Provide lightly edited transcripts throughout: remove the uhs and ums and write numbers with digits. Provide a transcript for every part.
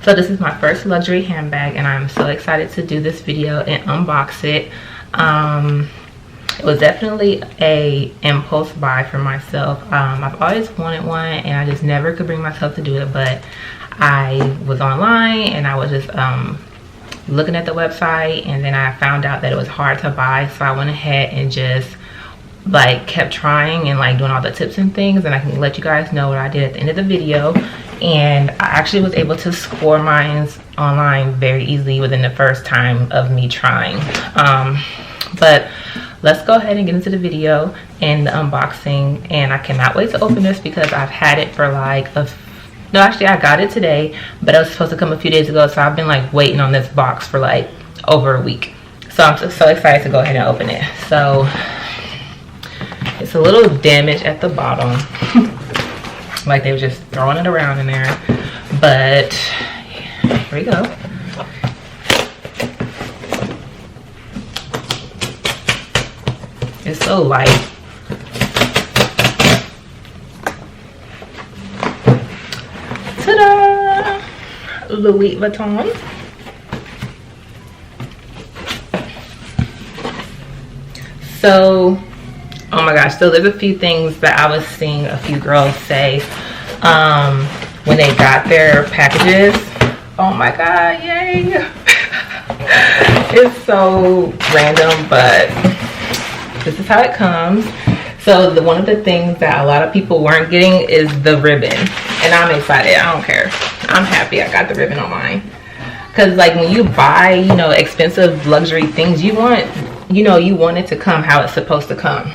So this is my first luxury handbag, and I'm so excited to do this video and unbox it. It was definitely a impulse buy for myself. I've always wanted one, and I just never could bring myself to do it, but I was online and I was just looking at the website, and then I found out that it was hard to buy, so I went ahead and just like kept trying and like doing all the tips and things, and I can let you guys know what I did at the end of the video. And I actually was able to score mine online very easily within the first time of me trying. But let's go ahead and get into the video and the unboxing. And I cannot wait to open this because I've had it for like no, actually I got it today, but it was supposed to come a few days ago, so I've been like waiting on this box for like over a week. So I'm just so excited to go ahead and open it. So it's a little damaged at the bottom. Like they were just throwing it around in there. But here we go. It's so light. Ta-da! Louis Vuitton. So, oh my gosh, so there's a few things that I was seeing a few girls say when they got their packages. Oh my god, yay! It's so random, but this is how it comes. So one of the things that a lot of people weren't getting is the ribbon, and I'm excited. I don't care. I'm happy I got the ribbon on mine, because like when you buy, you know, expensive luxury things, you want, you know, you want it to come how it's supposed to come.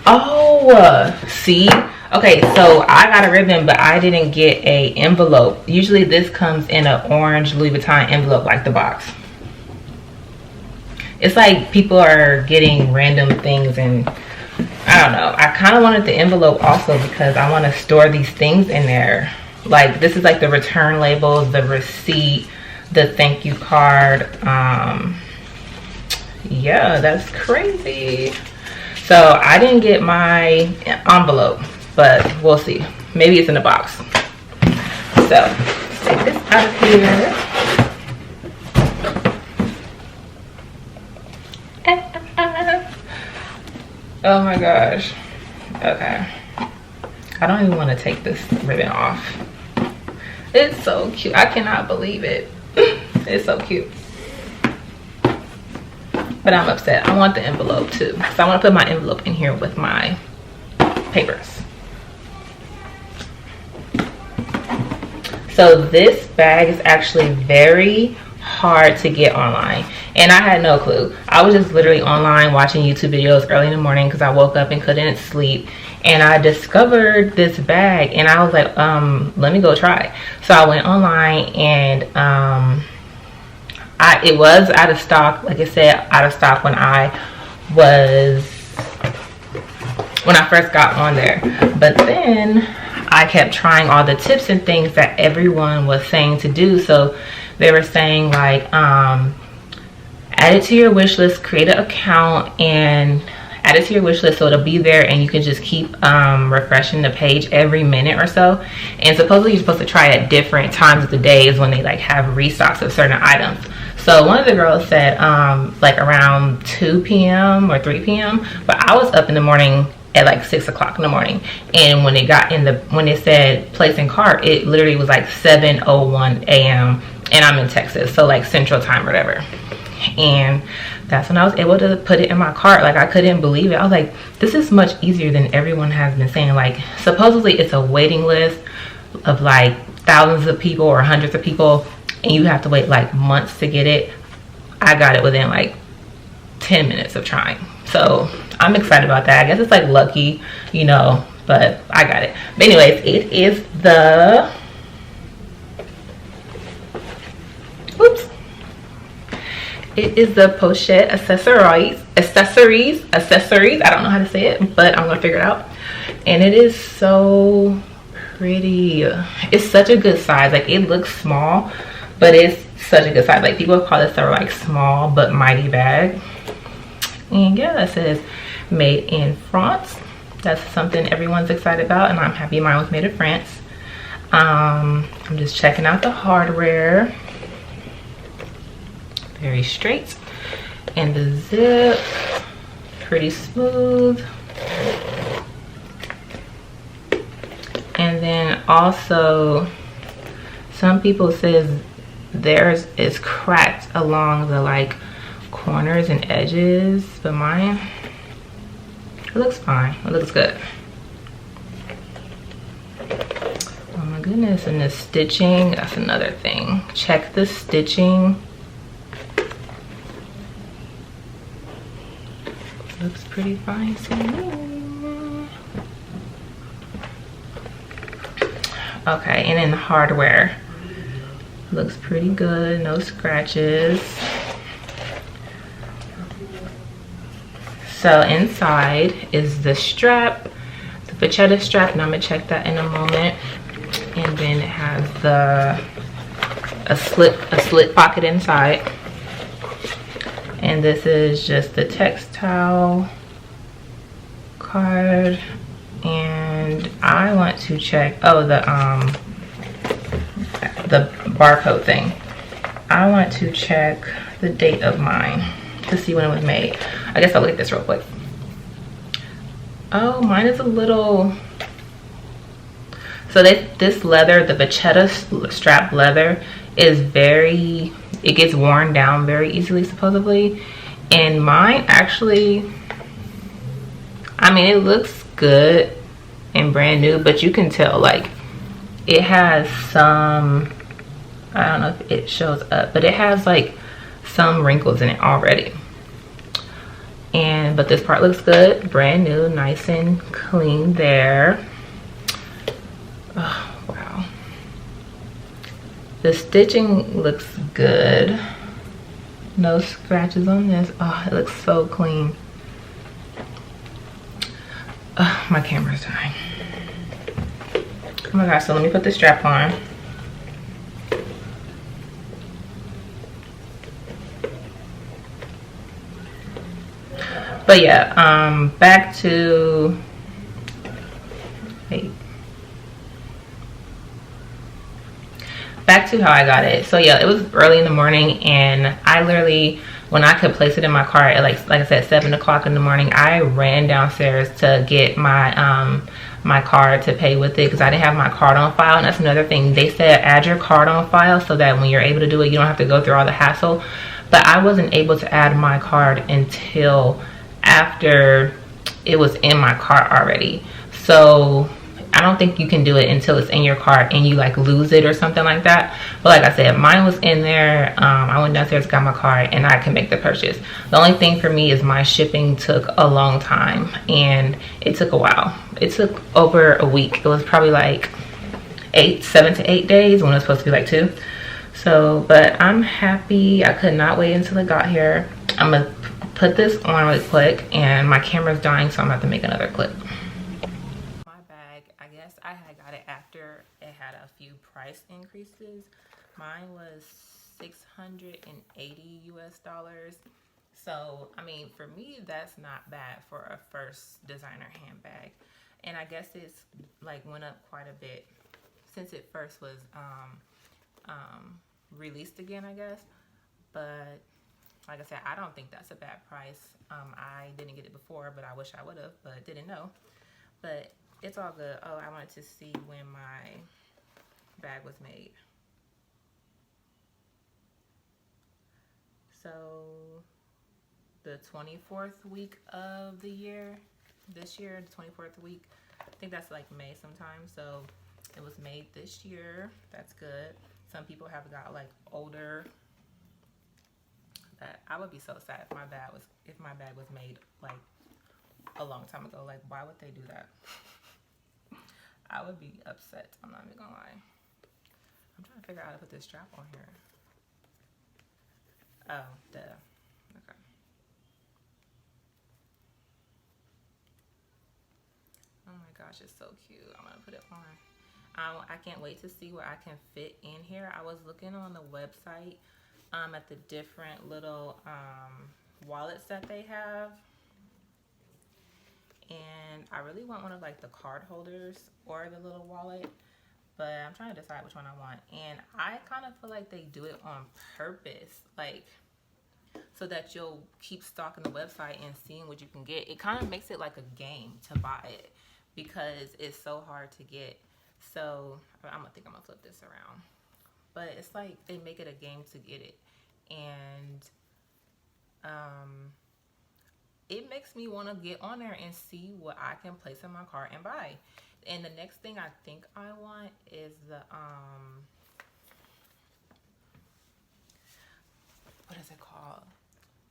Oh, see? Okay, so I got a ribbon, but I didn't get a envelope. Usually this comes in an orange Louis Vuitton envelope like the box. It's like people are getting random things, and I don't know. I kind of wanted the envelope also because I want to store these things in there. Like this is like the return labels, the receipt, the thank you card. Yeah, that's crazy. So I didn't get my envelope, but we'll see. Maybe it's in the box. So let's take this out of here. Oh my gosh. Okay. I don't even want to take this ribbon off. It's so cute. I cannot believe it. It's so cute. But I'm upset. I want the envelope too. So I want to put my envelope in here with my papers. So this bag is actually very hard to get online, and I had no clue. I was just literally online watching YouTube videos early in the morning because I woke up and couldn't sleep, and I discovered this bag, and I was like, let me go try. So I went online, and it was out of stock, like I said, out of stock when I first got on there. But then I kept trying all the tips and things that everyone was saying to do. So they were saying like add it to your wish list, create an account and add it to your wish list so it'll be there, and you can just keep refreshing the page every minute or so. And supposedly you're supposed to try at different times of the day is when they like have restocks of certain items. So one of the girls said like around 2 p.m. or 3 p.m. but I was up in the morning at like 6 o'clock in the morning, and when it got when it said place in cart, it literally was like 7:01 a.m. and I'm in Texas, so like Central Time or whatever. And that's when I was able to put it in my cart. Like I couldn't believe it. I was like, this is much easier than everyone has been saying. Like supposedly it's a waiting list of like thousands of people or hundreds of people, and you have to wait like months to get it. I got it within like 10 minutes of trying. So I'm excited about that. I guess it's like lucky, you know, but I got it. But anyways, it is the, oops. It is the Pochette accessories. I don't know how to say it, but I'm gonna figure it out. And it is so pretty. It's such a good size. Like it looks small, but it's such a good size. Like people call this a like small but mighty bag. And yeah, it says made in France. That's something everyone's excited about, and I'm happy mine was made in France. I'm just checking out the hardware. Very straight. And the zip, pretty smooth. And then also, some people says theirs is cracked along the like corners and edges, but mine, it looks fine. It looks good. Oh my goodness, and the stitching, that's another thing. Check the stitching. Looks pretty fine to me. Okay, and then the hardware looks pretty good, no scratches. So inside is the strap, the Pochette strap, and I'm gonna check that in a moment. And then it has a slit pocket inside. And this is just the textile card. And I want to check, oh, the barcode thing. I want to check the date of mine to see when it was made. I guess I'll look at this real quick. Oh, mine is a little, so this leather, the Pochette strap leather, is very, it gets worn down very easily supposedly. And mine actually, I mean, it looks good and brand new, but you can tell like it has some, I don't know if it shows up, but it has like some wrinkles in it already. And but this part looks good, brand new, nice and clean there. Oh wow, the stitching looks good, no scratches on this. Oh, it looks so clean. Oh, my camera's dying. Oh my gosh, so let me put the strap on. But yeah, back to, wait. Back to how I got it. So yeah, it was early in the morning, and I literally, when I could place it in my car at like I said, 7 o'clock in the morning, I ran downstairs to get my my card to pay with it, because I didn't have my card on file. And that's another thing, they said add your card on file so that when you're able to do it, you don't have to go through all the hassle. But I wasn't able to add my card until after it was in my cart already. So I don't think you can do it until it's in your cart and you like lose it or something like that. But like I said, mine was in there. I went downstairs, got my card, and I can make the purchase. The only thing for me is my shipping took a long time, and it took a while. It took over a week. It was probably like 7 to 8 days when it was supposed to be like 2. So, but I'm happy. I could not wait until it got here. I'm gonna put this on really quick, and my camera's dying, so I'm gonna have to make another clip. My bag, I guess I had got it after it had a few price increases. Mine was $680 US. So I mean, for me, that's not bad for a first designer handbag. And I guess it's like went up quite a bit since it first was released again, I guess. But like I said, I don't think that's a bad price. I didn't get it before, but I wish I would have, but didn't know. But it's all good. Oh, I wanted to see when my bag was made. So the 24th week of the year, this year, the 24th week, I think that's like May sometime. So it was made this year. That's good. Some people have got like older. That I would be so sad if my bag was made like a long time ago. Like, why would they do that? I would be upset. I'm not even gonna lie. I'm trying to figure out how to put this strap on here. Oh, duh. Okay. Oh my gosh, it's so cute. I'm gonna put it on. I can't wait to see what I can fit in here. I was looking on the website at the different little wallets that they have, and I really want one of like the card holders or the little wallet, but I'm trying to decide which one I want. And I kind of feel like they do it on purpose, like so that you'll keep stalking the website and seeing what you can get. It kind of makes it like a game to buy it because it's so hard to get. So I'm gonna flip this around, but it's like they make it a game to get it. And it makes me want to get on there and see what I can place in my cart and buy. And the next thing I think I want is the what is it called?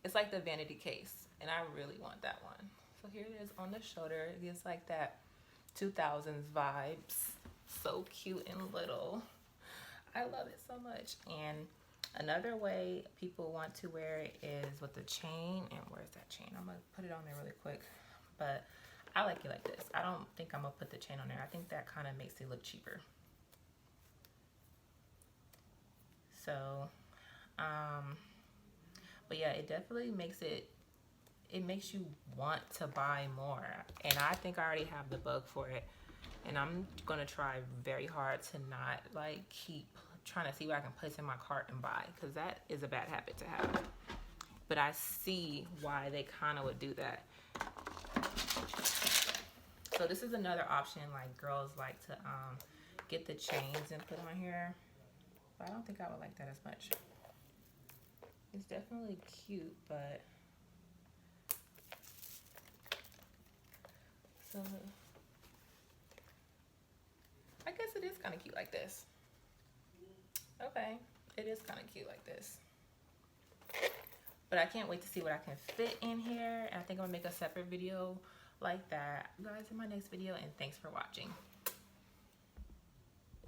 It's like the vanity case, and I really want that one. So here it is on the shoulder. It gives like that 2000s vibes. So cute and little. I love it so much. And another way people want to wear it is with the chain. And where's that chain? I'm gonna put it on there really quick, but I like it like this. I don't think I'm gonna put the chain on there. I think that kind of makes it look cheaper. So but yeah, it definitely makes it makes you want to buy more. And I think I already have the bug for it, and I'm gonna try very hard to not like keep trying to see what I can place in my cart and buy, because that is a bad habit to have. But I see why they kind of would do that. So this is another option, like girls like to get the chains and put on here, but I don't think I would like that as much. It's definitely cute, but so I guess it is kind of cute like this. Okay, it is kind of cute like this. But I can't wait to see what I can fit in here. And I think I'm gonna make a separate video like that, you guys, in my next video. And thanks for watching.